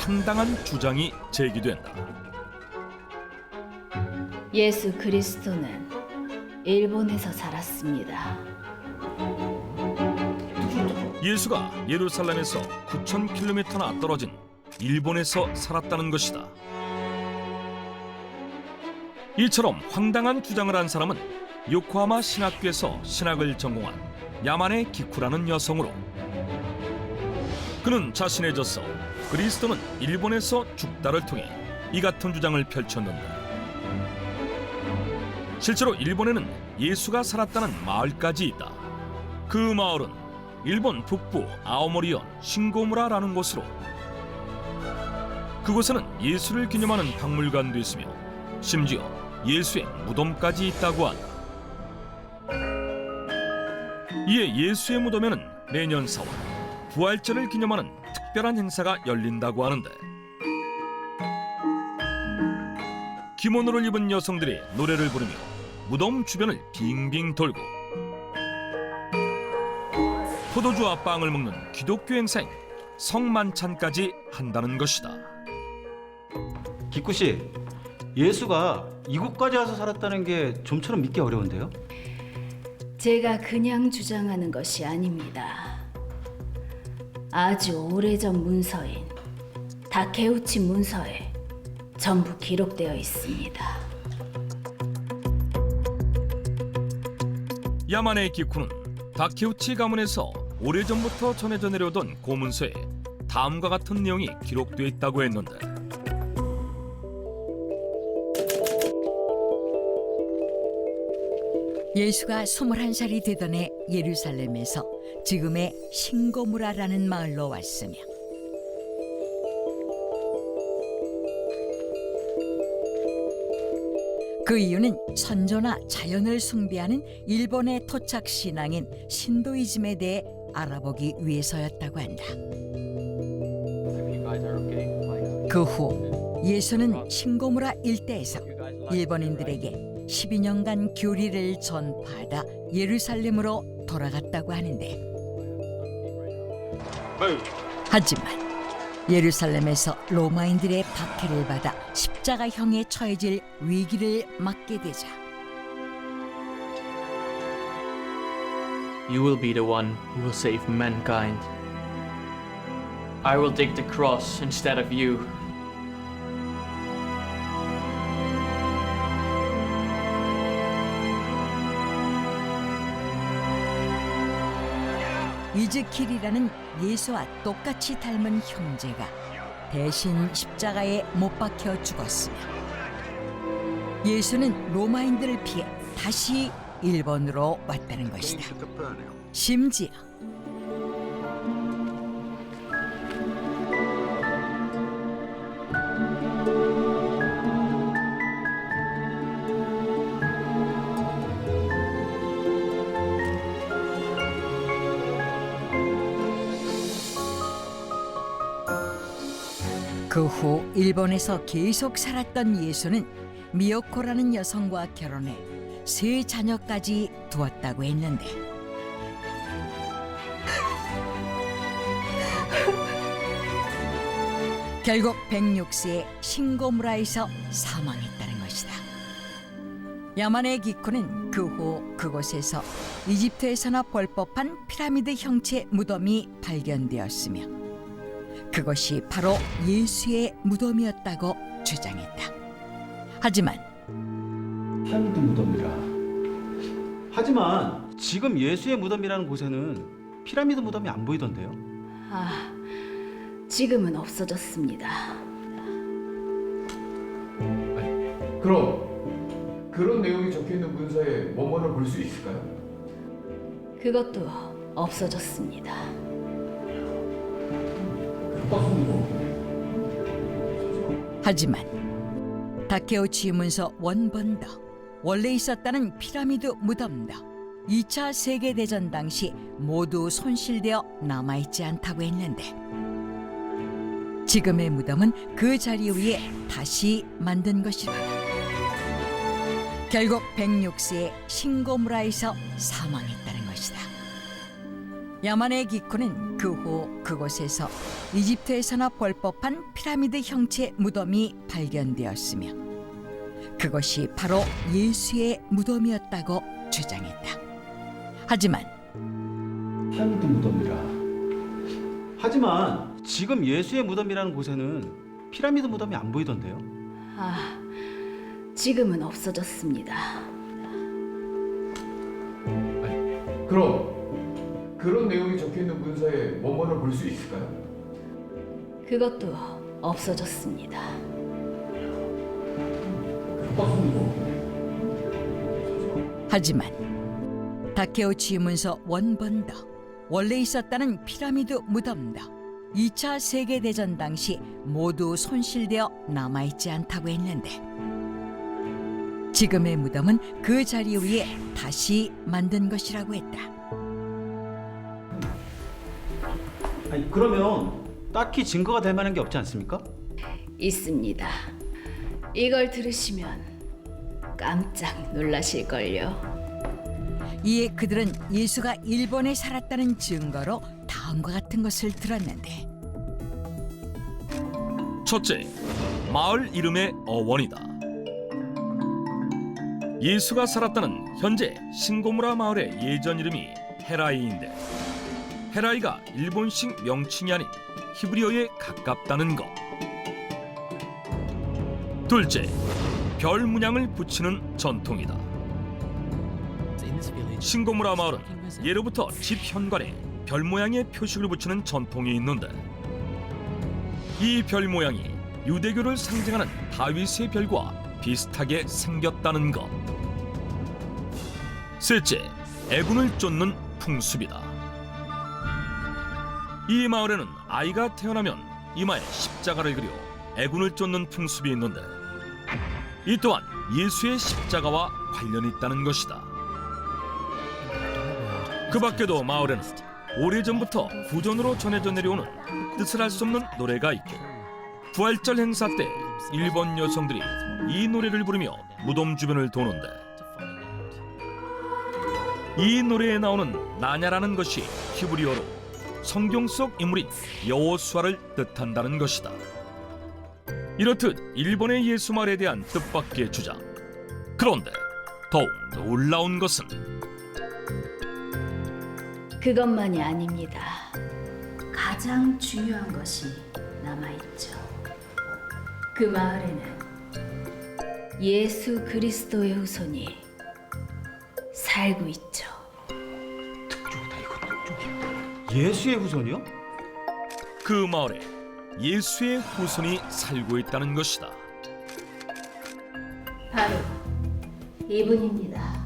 황당한 주장이 제기된다. 예수 그리스도는 일본에서 살았습니다. 예수가 예루살렘에서 9,000km나 떨어진 일본에서 살았다는 것이다. 이처럼 황당한 주장을 한 사람은 요코하마 신학교에서 신학을 전공한 야마네 기쿠라는 여성으로, 그는 자신의 저서 그리스도는 일본에서 죽다를 통해 이 같은 주장을 펼쳤는데, 실제로 일본에는 예수가 살았다는 마을까지 있다. 그 마을은 일본 북부 아오모리현 신고무라라는 곳으로, 그곳에는 예수를 기념하는 박물관도 있으며 심지어 예수의 무덤까지 있다고 한다. 이에 예수의 무덤에는 매년 4월 부활절을 기념하는 특별한 행사가 열린다고 하는데, 기모노를 입은 여성들이 노래를 부르며 무덤 주변을 빙빙 돌고 포도주와 빵을 먹는 기독교 행사인 성만찬까지 한다는 것이다. 기쿠 씨, 예수가 이곳까지 와서 살았다는 게 좀처럼 믿기 어려운데요? 제가 그냥 주장하는 것이 아닙니다. 아주 오래전 문서인 다케우치 문서에 전부 기록되어 있습니다. 야마네 기쿠는 다케우치 가문에서 오래전부터 전해져 내려오던 고문서에 다음과 같은 내용이 기록되어 있다고 했는데, 예수가 21살이 되던 해 예루살렘에서 지금의 신고무라라는 마을로 왔으며, 그 이유는 선조나 자연을 숭배하는 일본의 토착 신앙인 신도이즘에 대해 알아보기 위해서였다고 한다. 그 후 예수는 신고무라 일대에서 일본인들에게 12년간 교리를 전파하다 예루살렘으로 돌아갔다고 하는데, 하지만 예루살렘에서 로마인들의 박해를 받아 십자가형에 처해질 위기를 맞게 되자, You will be the one who will save mankind. I will take the cross instead of you. 이즈킬이라는 예수와 똑같이 닮은 형제가 대신 십자가에 못 박혀 죽었으며, 예수는 로마인들을 피해 다시 일본으로 왔다는 것이다. 심지어 그 후 일본에서 계속 살았던 예수는 미요코라는 여성과 결혼해 3자녀까지 두었다고 했는데, 결국 106세에 신고무라에서 사망했다는 것이다. 야마네 기쿠는 그 후 그곳에서 이집트에서나 볼 법한 피라미드 형체 무덤이 발견되었으며, 그것이 바로 예수의 무덤이었다고 주장했다. 하지만 피라미드 무덤이라. 하지만 지금 예수의 무덤이라는 곳에는 피라미드 무덤이 안 보이던데요? 지금은 없어졌습니다. 그럼 그런 내용이 적혀있는 문서에 뭐뭐를 볼 수 있을까요? 그것도 없어졌습니다. 하지만 다케우치 문서 원본도, 원래 있었다는 피라미드 무덤도 2차 세계대전 당시 모두 손실되어 남아있지 않다고 했는데, 지금의 무덤은 그 자리 위에 다시 만든 것이라. 결국 106세에 신고무라에서 사망했다는 것이다. 야만의 기쿠는 그 후 그곳에서 이집트에서나 볼 법한 피라미드 형체 무덤이 발견되었으며 그것이 바로 예수의 무덤이었다고 주장했다. 하지만 피라미드 무덤이라. 하지만 지금 예수의 무덤이라는 곳에는 피라미드 무덤이 안 보이던데요. 아, 지금은 없어졌습니다. 그럼 그런 내용이 적혀있는 문서의 원본을 볼 수 있을까요? 그것도 없어졌습니다. 하지만 다케오치 문서 원본도 원래 있었다는 피라미드 무덤도 2차 세계대전 당시 모두 손실되어 남아있지 않다고 했는데 지금의 무덤은 그 자리 위에 다시 만든 것이라고 했다. 아니, 그러면 딱히 증거가 될 만한 게 없지 않습니까? 있습니다. 이걸 들으시면 깜짝 놀라실걸요. 이에 그들은 예수가 일본에 살았다는 증거로 다음과 같은 것을 들었는데 첫째, 마을 이름의 어원이다. 예수가 살았다는 현재 신고무라 마을의 예전 이름이 헤라이인데 헤라이가 일본식 명칭이 아닌 히브리어에 가깝다는 것. 둘째, 별 문양을 붙이는 전통이다. 신고무라 마을은 예로부터 집 현관에 별 모양의 표식을 붙이는 전통이 있는데 이 별 모양이 유대교를 상징하는 다윗의 별과 비슷하게 생겼다는 것. 셋째, 애군을 쫓는 풍습이다. 이 마을에는 아이가 태어나면 이마에 십자가를 그려 애군을 쫓는 풍습이 있는데 이 또한 예수의 십자가와 관련이 있다는 것이다. 그 밖에도 마을에는 오래전부터 구전으로 전해져 내려오는 뜻을 알 수 없는 노래가 있고 부활절 행사 때 일본 여성들이 이 노래를 부르며 무덤 주변을 도는데 이 노래에 나오는 나냐라는 것이 히브리어로 성경 속 인물인 여호수아를 뜻한다는 것이다. 이렇듯 일본의 예수 말에 대한 뜻밖의 주장. 그런데 더욱 놀라운 것은 그것만이 아닙니다. 가장 중요한 것이 남아있죠. 그 마을에는 예수 그리스도의 후손이 살고 있죠. 예수의 후손이요? 그 마을에 예수의 후손이 살고 있다는 것이다. 바로 이분입니다.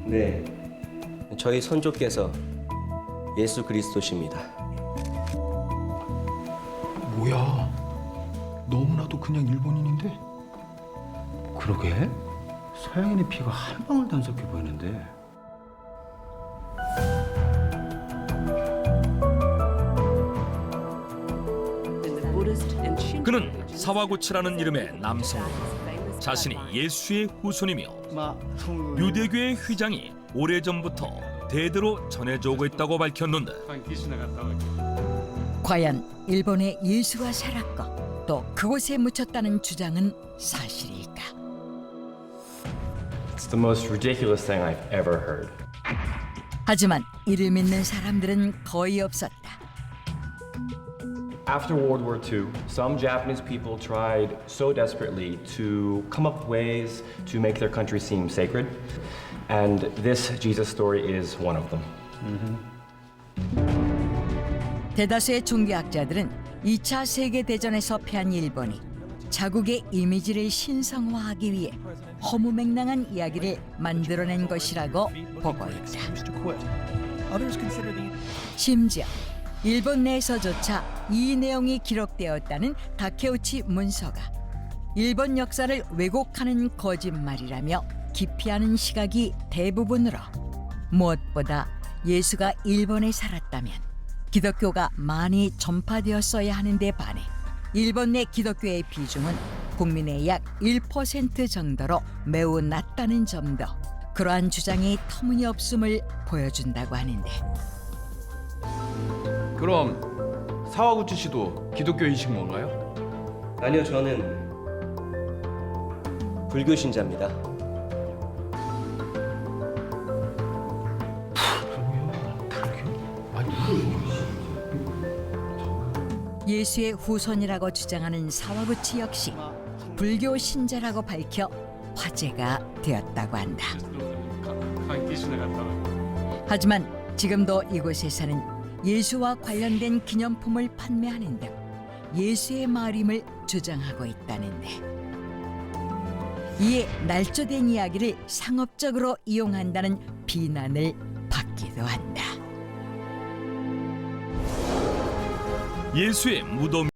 네, 저희 선조께서 예수 그리스도십니다. 뭐야? 너무나도 그냥 일본인인데? 그러게. 서양인의 피가 한 방울도 안 섞여 보이는데. 그는 사와구치라는 이름의 남성으로 자신이 예수의 후손이며 유대교의 휘장이 오래전부터 대대로 전해져 오고 있다고 밝혔는데 과연 일본에 예수가 살았고 또 그곳에 묻혔다는 주장은 사실일까? It's the most ridiculous thing I've ever heard. 하지만 이를 믿는 사람들은 거의 없었다. After World War II, some Japanese people tried so desperately to come up with ways to make their country seem sacred, and this Jesus story is one of them. 대다수의 종교학자들은 2차 세계대전에서 패한 일본이 자국의 이미지를 신성화하기 위해 허무맹랑한 이야기를 만들어낸 것이라고 보고 있다. 심지어 일본 내에서조차 이 내용이 기록되었다는 다케우치 문서가 일본 역사를 왜곡하는 거짓말이라며 기피하는 시각이 대부분으로 무엇보다 예수가 일본에 살았다면 기독교가 많이 전파되었어야 하는데 반해 일본 내 기독교의 비중은 국민의 약 1% 정도로 매우 낮다는 점도 그러한 주장이 터무니없음을 보여준다고 하는데, 그럼 사와구치 씨도 기독교이신 건가요? 아니요, 저는 불교 신자입니다. 예수의 후손이라고 주장하는 사와구치 역시 불교 신자라고 밝혀 화제가 되었다고 한다. 하지만 지금도 이곳에서는 예수와 관련된 기념품을 판매하는 등 예수의 마을임을 주장하고 있다는데, 이에 날조된 이야기를 상업적으로 이용한다는 비난을 받기도 한다. 예수의 무덤